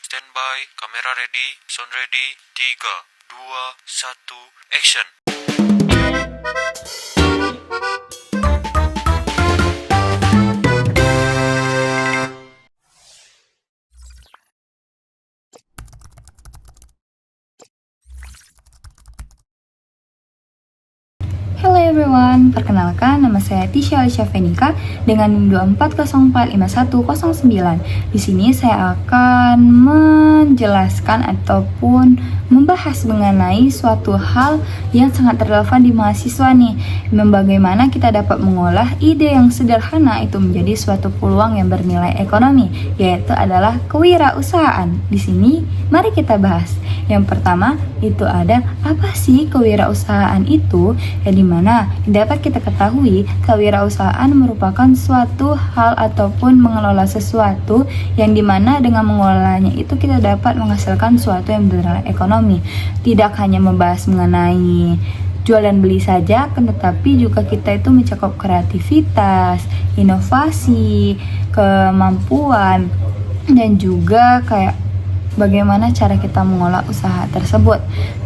Standby, kamera ready, sound ready, 3, 2, 1, action. Hello everyone, perkenalkan nama saya Tisha Alicia Venika dengan NIM 24045109. Di sini saya akan menjelaskan ataupun membahas mengenai suatu hal yang sangat relevan di mahasiswa nih. Bagaimana kita dapat mengolah ide yang sederhana itu menjadi suatu peluang yang bernilai ekonomi, yaitu adalah kewirausahaan. Di sini mari kita bahas. Yang pertama itu ada apa sih kewirausahaan itu? Dimana dapat kita ketahui kewirausahaan merupakan suatu hal ataupun mengelola sesuatu yang dimana dengan mengelolanya itu kita dapat menghasilkan sesuatu yang bernilai ekonomi. Tidak hanya membahas mengenai jual dan beli saja, tetapi juga kita itu mencakup kreativitas, inovasi, kemampuan, dan juga kayak bagaimana cara kita mengolah usaha tersebut.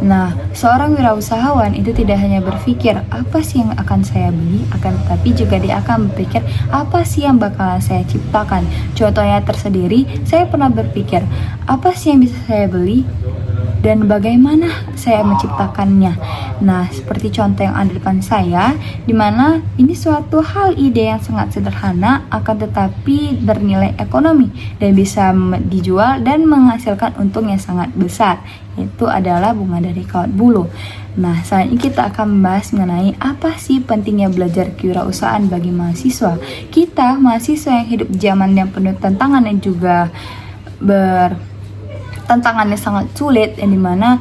Nah, seorang wirausahawan itu tidak hanya berpikir apa sih yang akan saya beli, tetapi juga dia akan berpikir apa sih yang bakalan saya ciptakan. Contohnya tersendiri, saya pernah berpikir apa sih yang bisa saya beli dan bagaimana saya menciptakannya. Nah, seperti contoh yang ada di depan saya, dimana ini suatu hal ide yang sangat sederhana akan tetapi bernilai ekonomi dan bisa dijual dan menghasilkan untung yang sangat besar. Itu adalah bunga dari kawat bulu. Nah, saat ini kita akan membahas mengenai apa sih pentingnya belajar kewirausahaan bagi mahasiswa. Kita mahasiswa yang hidup di zaman yang penuh tantangan dan juga tantangannya sangat sulit, yang dimana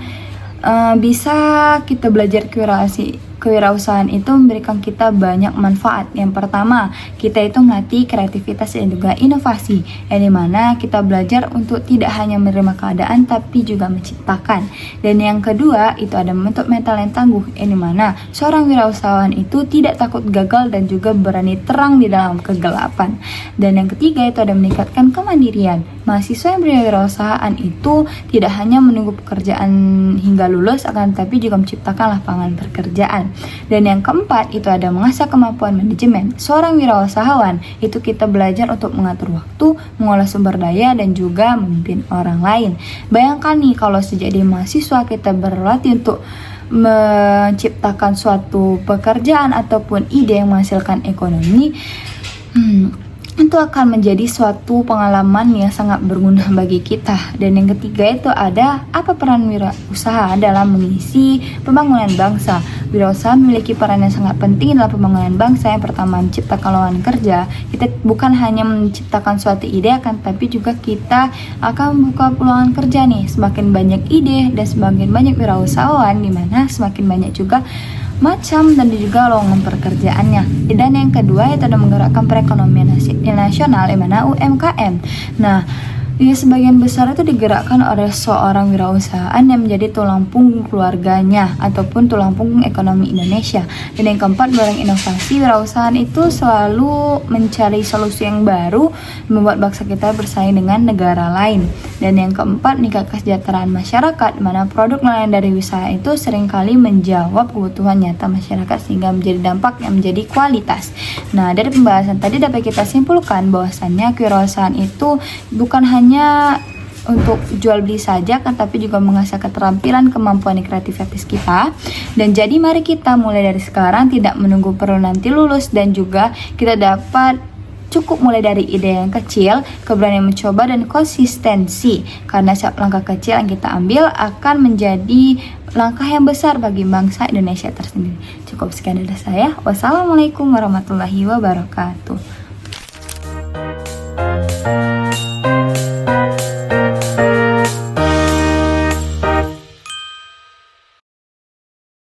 bisa kita belajar kewirausahaan itu memberikan kita banyak manfaat. Yang pertama, kita itu melatih kreativitas dan juga inovasi, yang dimana kita belajar untuk tidak hanya menerima keadaan tapi juga menciptakan. Dan yang kedua itu ada membentuk mental yang tangguh, yang dimana seorang wirausahawan itu tidak takut gagal dan juga berani terang di dalam kegelapan. Dan yang ketiga itu ada meningkatkan kemandirian. Mahasiswa yang berwirausahaan itu tidak hanya menunggu pekerjaan hingga lulus, akan tetapi juga menciptakan lapangan pekerjaan. Dan yang keempat itu ada mengasah kemampuan manajemen. Seorang wirausahawan itu kita belajar untuk mengatur waktu, mengolah sumber daya, dan juga memimpin orang lain. Bayangkan nih kalau sejak di mahasiswa kita berlatih untuk menciptakan suatu pekerjaan ataupun ide yang menghasilkan ekonomi, itu akan menjadi suatu pengalaman yang sangat berguna bagi kita. Dan yang ketiga itu ada apa peran wirausaha dalam mengisi pembangunan bangsa. Wirausaha memiliki peran yang sangat penting dalam pembangunan bangsa. Yang pertama, menciptakan lapangan kerja. Kita bukan hanya menciptakan suatu ide, tapi juga kita akan membuka peluang kerja nih. Semakin banyak ide dan semakin banyak wirausahawan, dimana semakin banyak juga macam dan juga lowongan pekerjaannya. Dan yang kedua itu ada menggerakkan perekonomian nasional, yang mana UMKM. Nah, sebagian besar itu digerakkan oleh seorang wirausahaan yang menjadi tulang punggung keluarganya ataupun tulang punggung ekonomi Indonesia. Dan yang keempat, barang inovasi. Wirausahaan itu selalu mencari solusi yang baru, membuat bangsa kita bersaing dengan negara lain. Dan yang keempat, meningkatkan kesejahteraan masyarakat, di mana produk nelayan dari usaha itu seringkali menjawab kebutuhan nyata masyarakat sehingga menjadi dampak yang menjadi kualitas. Nah, dari pembahasan tadi dapat kita simpulkan bahwasannya kewirausahaan itu bukan hanya untuk jual beli saja, tapi juga mengasah keterampilan, kemampuan, dan kreativitas kita. Dan jadi mari kita mulai dari sekarang, tidak menunggu perlu nanti lulus, dan juga kita dapat cukup mulai dari ide yang kecil, keberanian mencoba, dan konsistensi. Karena setiap langkah kecil yang kita ambil akan menjadi langkah yang besar bagi bangsa Indonesia tersendiri. Cukup sekian dari saya. Wassalamualaikum warahmatullahi wabarakatuh.